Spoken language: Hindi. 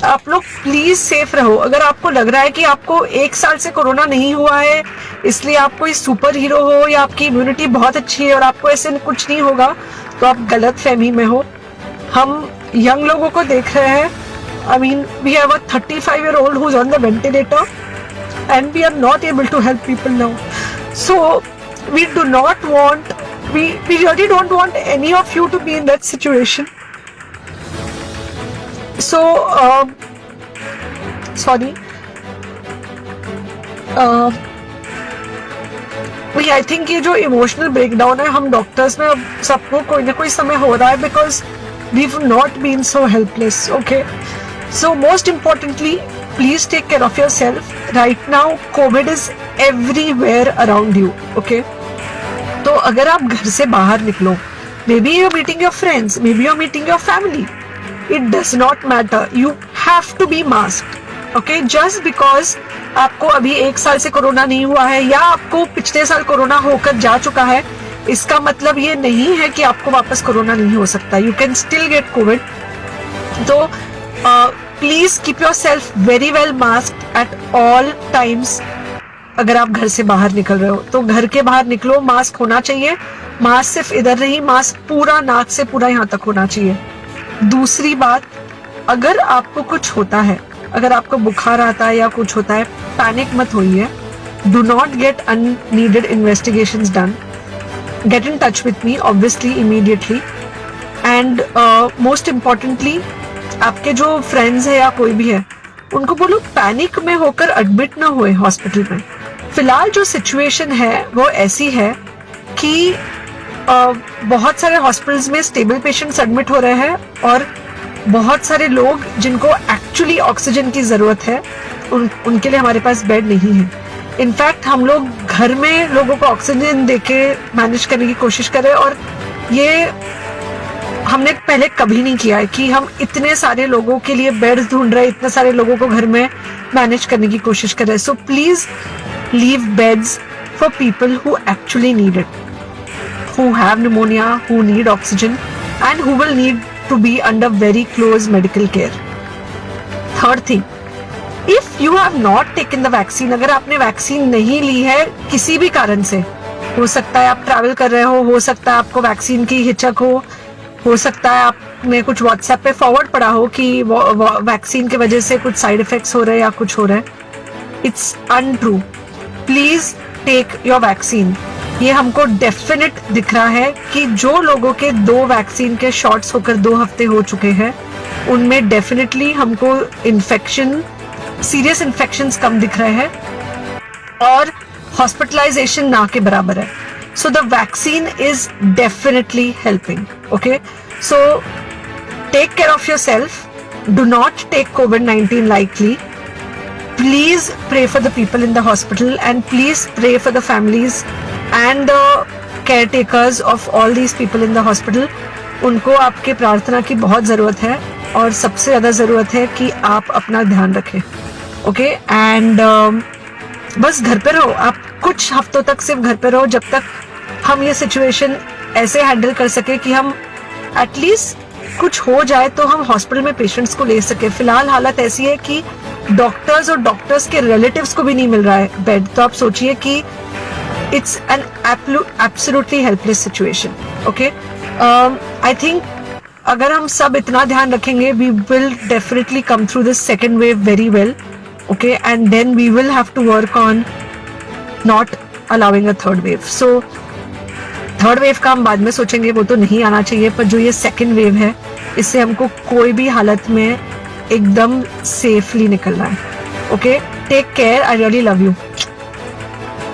आप लोग प्लीज सेफ रहो। अगर आपको लग रहा है कि आपको 1 साल से कोरोना नहीं हुआ है इसलिए आप कोई सुपर हीरो हो या आपकी इम्यूनिटी बहुत अच्छी है और आपको ऐसे कुछ नहीं होगा, तो आप गलत फहमी में हो। हम यंग लोगों को देख रहे हैं। I mean, we have a 35-year-old who's on the ventilator and we are not able to help people now. So we really don't want any of you to be in that situation. So sorry. I think ये जो इमोशनल ब्रेकडाउन है हम डॉक्टर्स में अब सबको कोई ना कोई समय हो रहा है, because we've not been so helpless. Okay, so most importantly, please take care of yourself. Right now COVID is everywhere around you. Okay, तो अगर आप घर से बाहर निकलो, maybe you're meeting your friends, maybe you're meeting your family, it does not matter, you have to be masked. Okay, just because आपको अभी 1 साल से कोरोना नहीं हुआ है या आपको पिछले साल कोरोना होकर जा चुका है, इसका मतलब ये नहीं है कि आपको वापस कोरोना नहीं हो सकता. You can still get covid. तो please keep yourself very well masked at all times. अगर आप घर से बाहर निकल रहे हो तो घर के बाहर निकलो, मास्क होना चाहिए. मास्क सिर्फ इधर नहीं, मास्क पूरा नाक से पूरा यहाँ तक होना चाहिए. दूसरी बात, अगर आपको कुछ होता है, अगर आपको बुखार आता है या कुछ होता है, पैनिक मत होइए. Do not get unneeded investigations done. Get in touch with me obviously immediately. And most importantly, आपके जो फ्रेंड्स है या कोई भी है उनको बोलो पैनिक में होकर एडमिट ना हुए हॉस्पिटल में. फिलहाल जो सिचुएशन है वो ऐसी है कि बहुत सारे हॉस्पिटल्स में स्टेबल पेशेंट्स एडमिट हो रहे हैं और बहुत सारे लोग जिनको एक्चुअली ऑक्सीजन की जरूरत है उनके लिए हमारे पास बेड नहीं है. इनफैक्ट हम लोग घर में लोगों को ऑक्सीजन देके मैनेज करने की कोशिश कर रहे हैं और ये हमने पहले कभी नहीं किया है कि हम इतने सारे लोगों के लिए बेड्स ढूंढ रहे हैं, इतने सारे लोगों को घर में मैनेज करने की कोशिश कर रहे हैं. So please leave beds for people who actually need it, who have pneumonia, who need oxygen and who will need to be under very close medical care. Third thing, if you have not taken the vaccine, अगर आपने वैक्सीन नहीं ली है किसी भी कारण से, हो सकता है आप ट्रैवल कर रहे हो सकता है आपको वैक्सीन की हिचक हो सकता है आपने कुछ व्हाट्सएप पे फॉरवर्ड पड़ा हो कि वैक्सीन की वजह से कुछ साइड इफेक्ट्स हो रहे हैं या कुछ हो रहा है. It's untrue. Please take your vaccine. ये हमको डेफिनेट दिख रहा है कि जो लोगों के 2 वैक्सीन के शॉट्स होकर 2 हफ्ते हो चुके हैं उनमें डेफिनेटली हमको इन्फेक्शन, सीरियस इन्फेक्शंस कम दिख रहे हैं और हॉस्पिटलाइजेशन ना के बराबर है. So the vaccine is definitely helping. Okay, so take care of your self. Do not take COVID-19 lightly. Please pray for the people in the hospital and please pray for the families and the caretakers of all these people in the hospital. उनको आपके प्रार्थना की बहुत जरूरत है और सबसे ज्यादा जरूरत है कि आप अपना ध्यान रखें. ओके, एंड बस घर पे रहो. आप कुछ हफ्तों तक सिर्फ घर पे रहो जब तक हम ये सिचुएशन ऐसे हैंडल कर सके कि हम एटलीस्ट कुछ हो जाए तो हम हॉस्पिटल में पेशेंट्स को ले सके. फिलहाल हालत ऐसी है कि डॉक्टर्स और डॉक्टर्स के रिलेटिव्स को भी नहीं मिल रहा है बेड. तो आप सोचिए कि it's an absolutely helpless situation. Okay, I think अगर हम सब इतना ध्यान रखेंगे we will definitely come through this second wave very well. Okay, and then we will have to work on not allowing a third wave. So third wave का हम बाद में सोचेंगे, वो तो नहीं आना चाहिए, पर जो ये सेकेंड वेव है इससे हमको कोई भी हालत में एकदम सेफली निकलना है. Okay, take care. I really love you.